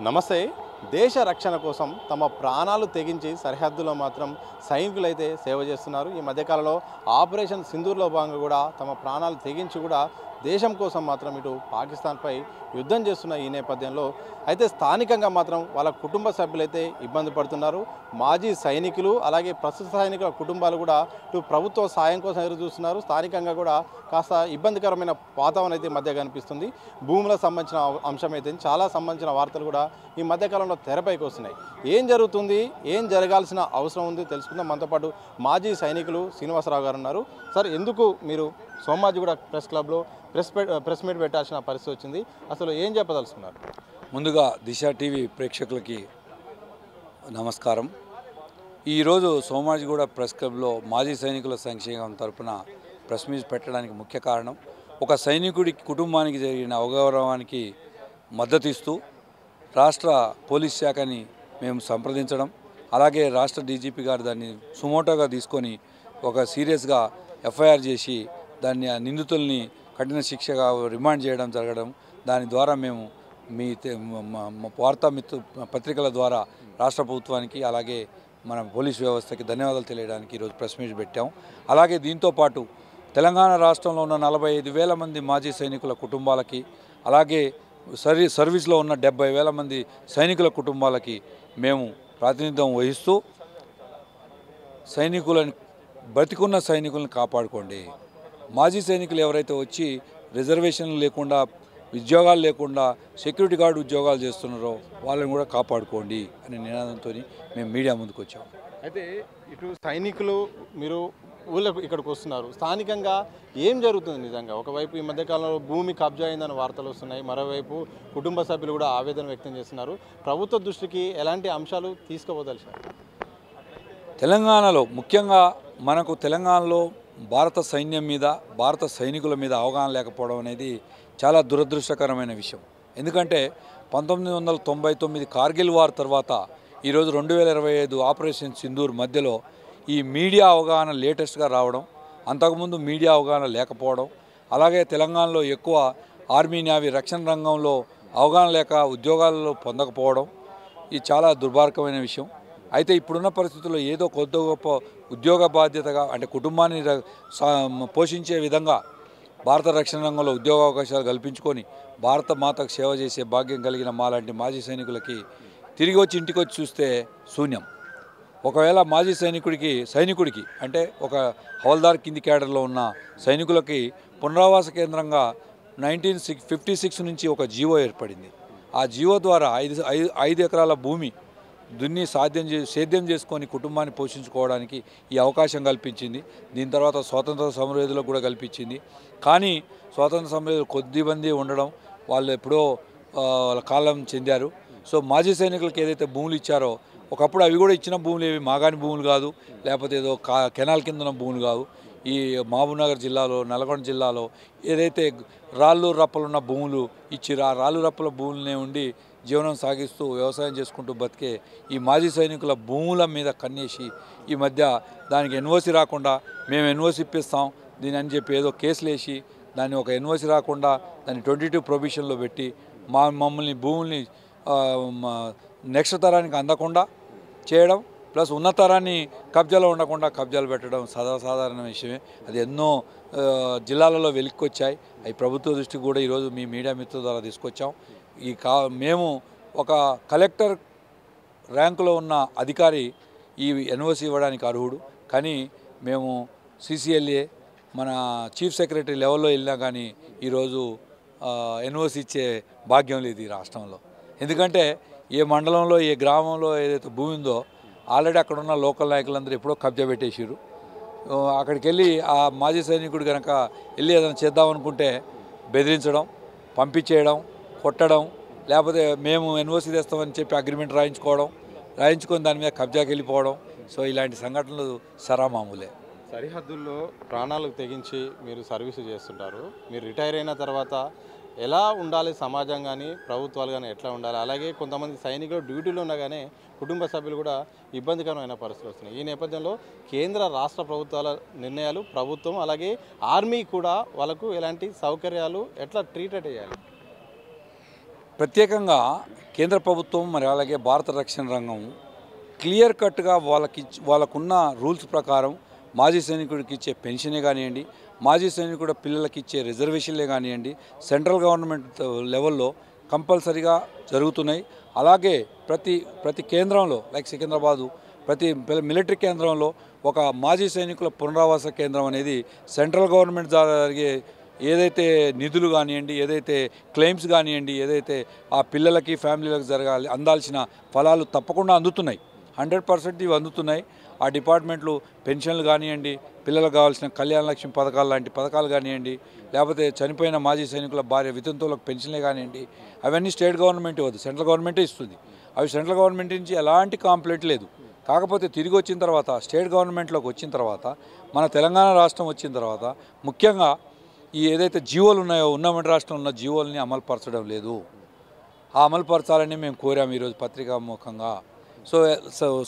నమస్తే. దేశ రక్షణ కోసం తమ ప్రాణాలు తెగించి సరిహద్దులో మాత్రం సైనికులైతే సేవ చేస్తున్నారు. ఈ మధ్యకాలంలో ఆపరేషన్ సింధూర్లో భాగంగా కూడా తమ ప్రాణాలు తెగించి కూడా దేశం కోసం మాత్రం ఇటు పాకిస్తాన్పై యుద్ధం చేస్తున్న ఈ నేపథ్యంలో అయితే స్థానికంగా మాత్రం వాళ్ళ కుటుంబ సభ్యులైతే ఇబ్బంది పడుతున్నారు. మాజీ సైనికులు అలాగే ప్రస్తుత సైనికుల కుటుంబాలు కూడా ఇటు ప్రభుత్వ సాయం కోసం ఎదురు చూస్తున్నారు. స్థానికంగా కూడా కాస్త ఇబ్బందికరమైన వాతావరణం అయితే మధ్య కనిపిస్తుంది. భూములకు సంబంధించిన అంశం అయితే చాలా సంబంధించిన వార్తలు కూడా ఈ మధ్యకాలంలో తెరపైకి వస్తున్నాయి. ఏం జరుగుతుంది, ఏం జరగాల్సిన అవసరం ఉంది తెలుసుకుందాం. మనతో పాటు మాజీ సైనికులు శ్రీనివాసరావు గారు ఉన్నారు. సార్, ఎందుకు మీరు సోమాజిగూడ ప్రెస్ క్లబ్లో ప్రెస్ మీట్ పెట్టాల్సిన పరిస్థితి వచ్చింది? అసలు ఏం చెప్పదలుచుకున్నారు? ముందుగా దిశ టీవీ ప్రేక్షకులకి నమస్కారం. ఈరోజు సోమాజిగూడ ప్రెస్ క్లబ్లో మాజీ సైనికుల సంక్షేమం తరపున ప్రెస్ మీట్ పెట్టడానికి ముఖ్య కారణం, ఒక సైనికుడి కుటుంబానికి జరిగిన అవగౌరవానికి మద్దతు ఇస్తూ రాష్ట్ర పోలీస్ శాఖని మేము సంప్రదించడం, అలాగే రాష్ట్ర డీజీపీ గారు దాన్ని సుమోటోగా తీసుకొని ఒక సీరియస్గా ఎఫ్ఐఆర్ చేసి దాన్ని నిందితుల్ని కఠిన శిక్షగా రిమాండ్ చేయడం జరగడం, దాని ద్వారా మేము మీ వార్తా పత్రికల ద్వారా రాష్ట్ర ప్రభుత్వానికి అలాగే మన పోలీస్ వ్యవస్థకి ధన్యవాదాలు తెలియడానికి ఈరోజు ప్రెస్ మీట్ పెట్టాం. అలాగే దీంతోపాటు తెలంగాణ రాష్ట్రంలో ఉన్న 45,000 మంది మాజీ సైనికుల కుటుంబాలకి, అలాగే సర్వీస్లో ఉన్న 70,000 మంది సైనికుల కుటుంబాలకి మేము ప్రాతినిధ్యం వహిస్తూ సైనికులను, బతికున్న సైనికులను కాపాడుకోండి, మాజీ సైనికులు ఎవరైతే వచ్చి రిజర్వేషన్లు లేకుండా, ఉద్యోగాలు లేకుండా సెక్యూరిటీ గార్డు ఉద్యోగాలు చేస్తున్నారో వాళ్ళని కూడా కాపాడుకోండి అనే నినాదంతో మేము మీడియా ముందుకు వచ్చాం. అయితే ఇటు సైనికులు మీరు ఊళ్ళకు ఇక్కడికి వస్తున్నారు. స్థానికంగా ఏం జరుగుతుంది నిజంగా? ఒకవైపు ఈ మధ్యకాలంలో భూమి కబ్జా అయిందని వార్తలు వస్తున్నాయి, మరోవైపు కుటుంబ సభ్యులు కూడా ఆవేదన వ్యక్తం చేస్తున్నారు. ప్రభుత్వ దృష్టికి ఎలాంటి అంశాలు తీసుకుపోదలిచారు? తెలంగాణలో ముఖ్యంగా మనకు తెలంగాణలో భారత సైన్యం మీద, భారత సైనికుల మీద అవగాహన లేకపోవడం అనేది చాలా దురదృష్టకరమైన విషయం. ఎందుకంటే 1999 కార్గిల్ వార్ తర్వాత ఈరోజు 2025 ఆపరేషన్ సింధూర్ మధ్యలో ఈ మీడియా అవగాహన లేటెస్ట్గా రావడం, అంతకుముందు మీడియా అవగాహన లేకపోవడం, అలాగే తెలంగాణలో ఎక్కువ ఆర్మీ, నేవీ, రక్షణ రంగంలో అవగాహన లేక ఉద్యోగాలలో పొందకపోవడం ఇది చాలా దుర్మార్గమైన విషయం. అయితే ఇప్పుడున్న పరిస్థితుల్లో ఏదో కొద్ది గొప్ప ఉద్యోగ బాధ్యతగా, అంటే కుటుంబాన్ని పోషించే విధంగా భారత రక్షణ రంగంలో ఉద్యోగ అవకాశాలు కల్పించుకొని భారత మాతకు సేవ చేసే భాగ్యం కలిగిన మాలాంటి మాజీ సైనికులకి తిరిగి వచ్చి ఇంటికి వచ్చి చూస్తే శూన్యం. ఒకవేళ మాజీ సైనికుడికి అంటే ఒక హవల్దార్ కింది క్యాడర్లో ఉన్న సైనికులకి పునరావాస కేంద్రంగా 1956 నుంచి ఒక జీవో ఏర్పడింది. ఆ జీవో ద్వారా 5 ఎకరాల భూమి దున్ని సేద్యం చేసుకొని కుటుంబాన్ని పోషించుకోవడానికి ఈ అవకాశం కల్పించింది. దీని తర్వాత స్వాతంత్ర సమరయోధులకు కూడా కల్పించింది. కానీ స్వాతంత్ర సమరయోధులు కొద్దిమంది ఉండడం, వాళ్ళు ఎప్పుడో వాళ్ళ కాలం చెందారు. సో మాజీ సైనికులకు ఏదైతే భూములు ఇచ్చారో, ఒకప్పుడు అవి కూడా ఇచ్చిన భూములు ఏవి మాగాని భూములు కాదు, లేకపోతే ఏదో కెనాల్ కింద ఉన్న భూములు కాదు. ఈ మహబూబ్నగర్ జిల్లాలో, నల్గొండ జిల్లాలో ఏదైతే రాళ్ళు రప్పలున్న భూములు ఇచ్చిరో ఆ రాళ్ళు రప్పల భూములనే ఉండి జీవనం సాగిస్తూ వ్యవసాయం చేసుకుంటూ బతికే ఈ మాజీ సైనికుల భూముల మీద కన్నేసి ఈ మధ్య దానికి ఎన్ఓసి రాకుండా మేము ఎన్ఓసి ఇప్పిస్తాం దీని అని చెప్పి ఏదో కేసులు వేసి దాన్ని ఒక ఎన్ఓసి రాకుండా దాన్ని 22 ప్రొవిషన్లో పెట్టి మమ్మల్ని భూముల్ని నెక్స్ట్ తరానికి అందకుండా చేయడం, ప్లస్ ఉన్న తరాన్ని కబ్జాలో ఉండకుండా కబ్జాలు పెట్టడం సాధారణ విషయమే. అది ఎన్నో జిల్లాలలో వెలిక్కొచ్చాయి. అవి ప్రభుత్వ దృష్టికి కూడా ఈరోజు మీ మీడియా మిత్రుల ద్వారా తీసుకొచ్చాం. మేము ఒక కలెక్టర్ ర్యాంకులో ఉన్న అధికారి ఈ ఎన్ఓసి ఇవ్వడానికి అర్హుడు, కానీ మేము సిసిఎల్ఏ మన చీఫ్ సెక్రటరీ లెవెల్లో వెళ్ళినా కానీ ఈరోజు ఎన్ఓసి ఇచ్చే భాగ్యం లేదు ఈ రాష్ట్రంలో. ఎందుకంటే ఏ మండలంలో, ఏ గ్రామంలో ఏదైతే భూమి ఉందో ఆల్రెడీ అక్కడ ఉన్న లోకల్ నాయకులందరూ ఎప్పుడో కబ్జా పెట్టేసారు. అక్కడికి వెళ్ళి ఆ మాజీ సైనికుడు కనుక వెళ్ళి ఏదైనా చేద్దామనుకుంటే బెదిరించడం, పంపించేయడం, కొట్టడం, లేకపోతే మేము ఎన్ఓసి తెస్తామని చెప్పి అగ్రిమెంట్ రాయించుకొని దాని మీద కబ్జాకి వెళ్ళిపోవడం. సో ఇలాంటి సంఘటనలు సరామామూలే. సరిహద్దుల్లో ప్రాణాలకు తెగించి మీరు సర్వీసు చేస్తుంటారు. మీరు రిటైర్ అయిన తర్వాత ఎలా ఉండాలి సమాజం కానీ, ప్రభుత్వాలు కానీ ఎట్లా ఉండాలి? అలాగే కొంతమంది సైనికులు డ్యూటీలో ఉండగానే కుటుంబ సభ్యులు కూడా ఇబ్బందికరమైన పరిస్థితులు వస్తున్నాయి. ఈ నేపథ్యంలో కేంద్ర రాష్ట్ర ప్రభుత్వాల నిర్ణయాలు, ప్రభుత్వం అలాగే ఆర్మీ కూడా వాళ్ళకు ఎలాంటి సౌకర్యాలు ఎట్లా ట్రీట్ చేయాలి? ప్రత్యేకంగా కేంద్ర ప్రభుత్వం మరి అలాగే భారత రక్షణ రంగం క్లియర్ కట్గా వాళ్ళకున్న రూల్స్ ప్రకారం మాజీ సైనికుడికి ఇచ్చే పెన్షనే కానివ్వండి, మాజీ సైనికుడు పిల్లలకి ఇచ్చే రిజర్వేషన్లే కానివ్వండి, సెంట్రల్ గవర్నమెంట్ లెవెల్లో కంపల్సరీగా జరుగుతున్నాయి. అలాగే ప్రతి కేంద్రంలో లైక్ సికింద్రాబాదు ప్రతి మిలిటరీ కేంద్రంలో ఒక మాజీ సైనికుల పునరావాస కేంద్రం అనేది సెంట్రల్ గవర్నమెంట్ ద్వారా జరిగే ఏదైతే నిధులు కానివ్వండి, ఏదైతే క్లెయిమ్స్ కానివ్వండి, ఏదైతే ఆ పిల్లలకి ఫ్యామిలీలకు అందాల్సిన ఫలాలు తప్పకుండా అందుతున్నాయి. 100% ఇవి అందుతున్నాయి. ఆ డిపార్ట్మెంట్లు పెన్షన్లు కానివ్వండి, పిల్లలకు కావాల్సిన కళ్యాణ లక్ష్మి పథకాలు లాంటి పథకాలు కానివ్వండి, లేకపోతే చనిపోయిన మాజీ సైనికుల భార్య వితంతువులకు పెన్షన్లే కానివ్వండి, అవన్నీ స్టేట్ గవర్నమెంట్ ఇవ్వదు, సెంట్రల్ గవర్నమెంటే ఇస్తుంది. అవి సెంట్రల్ గవర్నమెంట్ నుంచి ఎలాంటి కాంప్లైంట్ లేదు. కాకపోతే తిరిగి వచ్చిన తర్వాత స్టేట్ గవర్నమెంట్లోకి వచ్చిన తర్వాత మన తెలంగాణ రాష్ట్రం వచ్చిన తర్వాత ముఖ్యంగా ఈ ఏదైతే జీవోలు ఉన్నాయో ఉమ్మడి రాష్ట్రంలో ఉన్న జీవోలని అమలుపరచడం లేదు. ఆ అమలుపరచాలని మేము కోరాము ఈరోజు పత్రికాముఖంగా. సో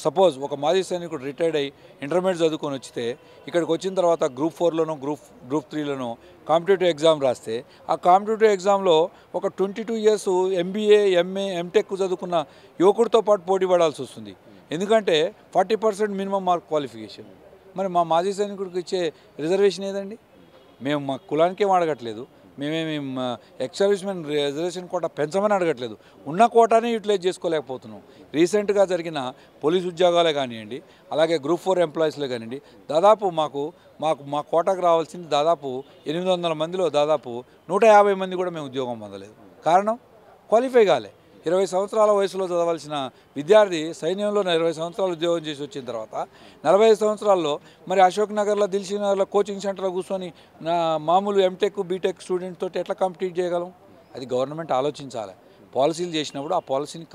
సపోజ్ ఒక మాజీ సైనికుడు రిటైర్డ్ అయ్యి ఇంటర్మీడియట్ చదువుకొని వచ్చితే ఇక్కడికి వచ్చిన తర్వాత గ్రూప్ 4లోనో గ్రూప్ 3లోనో కాంపిటేటివ్ ఎగ్జామ్ రాస్తే ఆ కాంపిటేటివ్ ఎగ్జామ్లో ఒక 22 ఇయర్స్ MBA MA MTech చదువుకున్న యువకుడితో పాటు పోటీ పడాల్సి వస్తుంది. ఎందుకంటే 40% మినిమం మార్క్ క్వాలిఫికేషన్. మరి మా మాజీ సైనికుడికి ఇచ్చే రిజర్వేషన్ ఏదండి? మేము మా కులానికేం అడగట్లేదు, మేమేమి ఎక్స్ సర్వీస్మెన్ రిజర్వేషన్ కోటా పెంచమని అడగట్లేదు, ఉన్న కోటానే యూటిలైజ్ చేసుకోలేకపోతున్నాం. రీసెంట్గా జరిగిన పోలీస్ ఉద్యోగాలే కానివ్వండి, అలాగే గ్రూప్ 4 ఎంప్లాయీస్లే కానివ్వండి, దాదాపు మా కోటాకు రావాల్సింది దాదాపు 800 మందిలో దాదాపు 150 మంది కూడా మేము ఉద్యోగం పొందలేదు. కారణం క్వాలిఫై కాలే. 20 సంవత్సరాల వయసులో చదవాల్సిన విద్యార్థి సైన్యంలో 20 సంవత్సరాలు ఉద్యోగం చేసి వచ్చిన తర్వాత 45 సంవత్సరాల్లో మరి అశోక్ నగర్లో దిల్షీ నగర్లో కోచింగ్ సెంటర్లో కూర్చొని మామూలు MTech BTech స్టూడెంట్ తోటి ఎట్లా కంప్లీట్ చేయగలం? అది గవర్నమెంట్ ఆలోచించాలి. పాలసీలు చేసినప్పుడు ఆ పాలసీని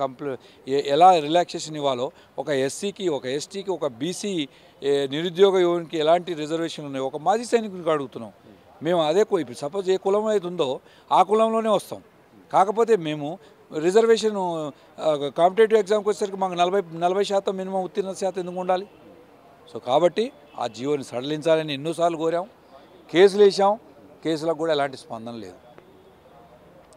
ఎలా రిలాక్సేషన్ ఇవ్వాలో, ఒక SCకి ఒక STకి ఒక BC నిరుద్యోగ యువనికి ఎలాంటి రిజర్వేషన్ ఉన్నాయో ఒక మాజీ సైనికుడికి అడుగుతున్నాం. మేము అదే ఇప్పుడు సపోజ్ ఏ కులం అయితే ఉందో ఆ కులంలోనే వస్తాం. కాకపోతే మేము రిజర్వేషన్ కాంపిటేటివ్ ఎగ్జామ్కి వచ్చేసరికి మాకు 40% మినిమం ఉత్తీర్ణత శాతం ఎందుకు ఉండాలి? సో కాబట్టి ఆ జీవోని సడలించాలని ఎన్నోసార్లు కోరాం, కేసులు వేసాం, కేసులకు కూడా ఎలాంటి స్పందన లేదు.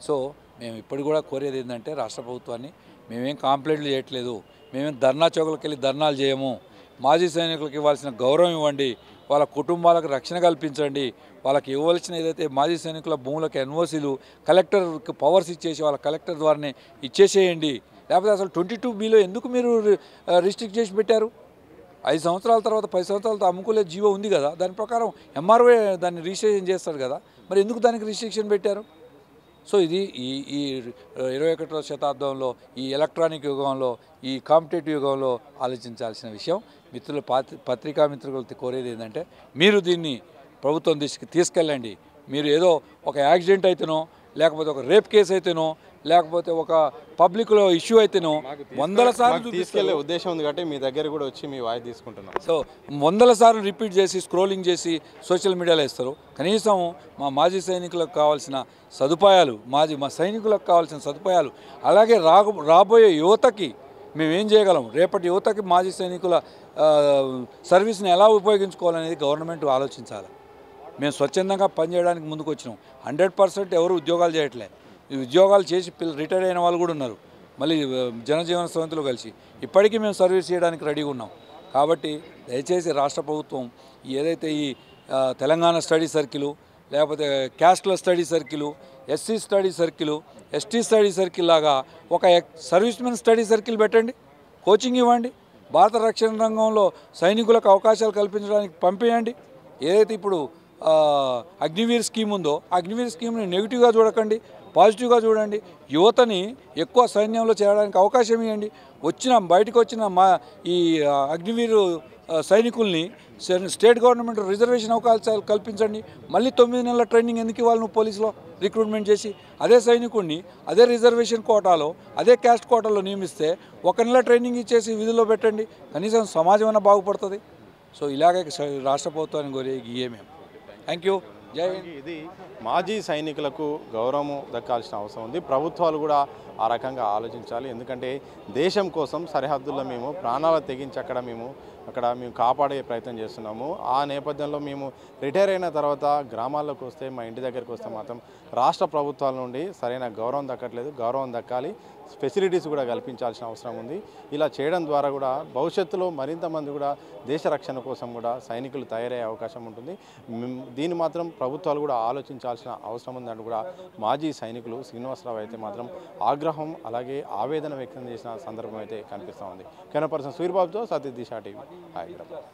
సో మేము ఇప్పటికి కూడా కోరేది ఏంటంటే రాష్ట్ర ప్రభుత్వాన్ని, మేమేం కంప్లైంట్లు చేయట్లేదు, మేమేం ధర్నా చౌకలకు వెళ్ళి ధర్నాలు చేయము. మాజీ సైనికులకు ఇవ్వాల్సిన గౌరవం ఇవ్వండి, వాళ్ళ కుటుంబాలకు రక్షణ కల్పించండి, వాళ్ళకి ఇవ్వాల్సిన ఏదైతే మాజీ సైనికుల భూములకు NOCలు కలెక్టర్కి పవర్స్ ఇచ్చేసి వాళ్ళ కలెక్టర్ ద్వారానే ఇచ్చేసేయండి. లేకపోతే అసలు 22Bలో ఎందుకు మీరు రిస్ట్రిక్ట్ చేసి పెట్టారు? 5 సంవత్సరాల తర్వాత 10 సంవత్సరాలతో అమ్ముకునే జీవో ఉంది కదా, దాని ప్రకారం MRO దాన్ని రిజిస్ట్రేషన్ చేస్తారు కదా, మరి ఎందుకు దానికి రిస్ట్రిక్షన్ పెట్టారు? సో ఇది ఈ 21వ శతాబ్దంలో, ఈ ఎలక్ట్రానిక్ యుగంలో, ఈ కాంపిటేటివ్ యుగంలో ఆలోచించాల్సిన విషయం. మిత్రులు పత్రికా మిత్రులు కోరేది ఏంటంటే మీరు దీన్ని ప్రభుత్వం దృష్టికి తీసుకెళ్ళండి. మీరు ఏదో ఒక యాక్సిడెంట్ అయితేనో, లేకపోతే ఒక రేప్ కేసు అయితేనో, లేకపోతే ఒక పబ్లిక్లో ఇష్యూ అయితేనో 100 సార్లు తీసుకెళ్లే ఉద్దేశం ఉంది కాబట్టి మీ దగ్గర కూడా వచ్చి మీ వాయిస్ తీసుకుంటున్నాం. సో 100 సార్లు రిపీట్ చేసి స్క్రోలింగ్ చేసి సోషల్ మీడియాలో ఇస్తారు. కనీసం మా మాజీ సైనికులకు కావాల్సిన సదుపాయాలు, మా సైనికులకు కావాల్సిన సదుపాయాలు, అలాగే రాబోయే యువతకి మేమేం చేయగలం, రేపటి యువతకి మాజీ సైనికుల సర్వీస్ని ఎలా ఉపయోగించుకోవాలనేది గవర్నమెంట్ ఆలోచించాలి. మేము స్వచ్ఛందంగా పనిచేయడానికి ముందుకు వచ్చినాం. 100% ఎవరు ఉద్యోగాలు చేయట్లే. ఈ ఉద్యోగాలు చేసి రిటైర్ అయిన వాళ్ళు కూడా ఉన్నారు, మళ్ళీ జనజీవన సమితిలో కలిసి. ఇప్పటికీ మేము సర్వీస్ చేయడానికి రెడీగా ఉన్నాం. కాబట్టి దయచేసి రాష్ట్ర ప్రభుత్వం ఏదైతే ఈ తెలంగాణ స్టడీ సర్కిల్, లేకపోతే క్యాస్ట్ల study circle, SC study circle, ST study circle లాగా ఒక సర్వీస్మెన్ స్టడీ సర్కిల్ పెట్టండి, కోచింగ్ ఇవ్వండి, భారత రక్షణ రంగంలో సైనికులకు అవకాశాలు కల్పించడానికి పంపేయండి. ఏదైతే ఇప్పుడు అగ్నివీర్ స్కీమ్ ఉందో అగ్నివీర్ స్కీమ్ని నెగిటివ్గా చూడకండి, పాజిటివ్గా చూడండి. యువతని ఎక్కువ సైన్యంలో చేరడానికి అవకాశం ఇవ్వండి. బయటకు వచ్చిన ఈ అగ్నివీరు సైనికుల్ని స్టేట్ గవర్నమెంట్ రిజర్వేషన్ అవకాశాలు కల్పించండి. మళ్ళీ 9 నెలల ట్రైనింగ్ ఎందుకు ఇవ్వాలి నువ్వు పోలీసులో రిక్రూట్మెంట్ చేసి? అదే సైనికుడిని అదే రిజర్వేషన్ కోటాలో, అదే క్యాస్ట్ కోటాలో నియమిస్తే 1 నెల ట్రైనింగ్ ఇచ్చేసి విధుల్లో పెట్టండి, కనీసం సమాజం అన్న బాగుపడుతుంది. సో ఇలాగే రాష్ట్ర ప్రభుత్వాన్ని కోరే మేము. Thank you. జై హింద్. ఇది మాజీ సైనికులకు గౌరవం దక్కాల్సిన అవసరం ఉంది. ప్రభుత్వాలు కూడా ఆ రకంగా ఆలోచించాలి. ఎందుకంటే దేశం కోసం సరిహద్దుల్లో మేము ప్రాణాలు తెగించి అక్కడ మేము కాపాడే ప్రయత్నం చేస్తున్నాము. ఆ నేపథ్యంలో మేము రిటైర్ అయిన తర్వాత గ్రామాల్లోకి వస్తే, మా ఇంటి దగ్గరికి వస్తే మాత్రం రాష్ట్ర ప్రభుత్వాల నుండి సరైన గౌరవం దక్కట్లేదు. గౌరవం దక్కాలి, ఫెసిలిటీస్ కూడా కల్పించాల్సిన అవసరం ఉంది. ఇలా చేయడం ద్వారా కూడా భవిష్యత్తులో మరింత మంది కూడా దేశ రక్షణ కోసం కూడా సైనికులు తయారయ్యే అవకాశం ఉంటుంది. దీన్ని మాత్రం ప్రభుత్వాలు కూడా ఆలోచించాల్సిన అవసరం ఉందని కూడా మాజీ సైనికులు శ్రీనివాసరావు అయితే మాత్రం ఆగ్రహం అలాగే ఆవేదన వ్యక్తం చేసిన సందర్భం అయితే కనిపిస్తూ ఉంది. కెమెరా పర్సన్ సూర్యబాబుతో సతీష్ దిశ టీవీ హైదరాబాద్.